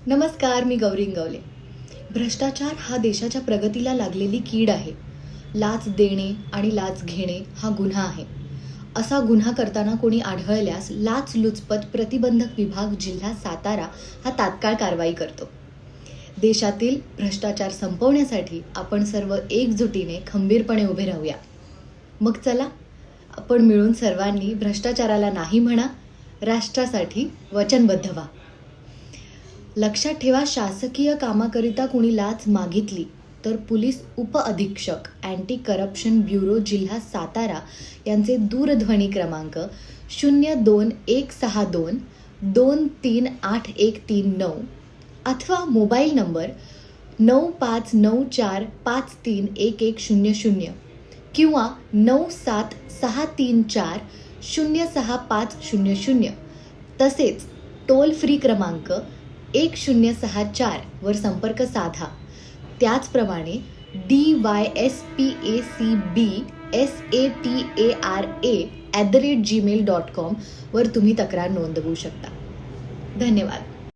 नमस्कार, मी गौरी इंगवले. भ्रष्टाचार हा देशाच्या प्रगतीला लागलेली कीड आहे. लाच देणे आणि लाच घेणे हा गुन्हा आहे. असा गुन्हा करताना कोणी आढळल्यास लाचलुचपत प्रतिबंधक विभाग जिल्हा सातारा हा तात्काळ कारवाई करतो. देशातील भ्रष्टाचार संपवण्यासाठी आपण सर्व एकजुटीने खंबीरपणे उभे राहूया. मग चला, आपण मिळून सर्वांनी भ्रष्टाचाराला नाही म्हणा, राष्ट्रासाठी वचनबद्ध व्हा. लक्षात ठेवा, शासकीय कामाकरिता कुणी लाच मागितली तर पोलीस उपअधीक्षक अँटी करप्शन ब्युरो जिल्हा सातारा यांचे दूरध्वनी क्रमांक 02-162-238139 अथवा मोबाईल नंबर 9594531100 किंवा 9763406500 तसेच टोल फ्री क्रमांक 1064 वर संपर्क साधा. त्याचप्रमाणे dyspacbsatara@gmail.com वर तुम्ही तक्रार नोंदवू शकता. धन्यवाद.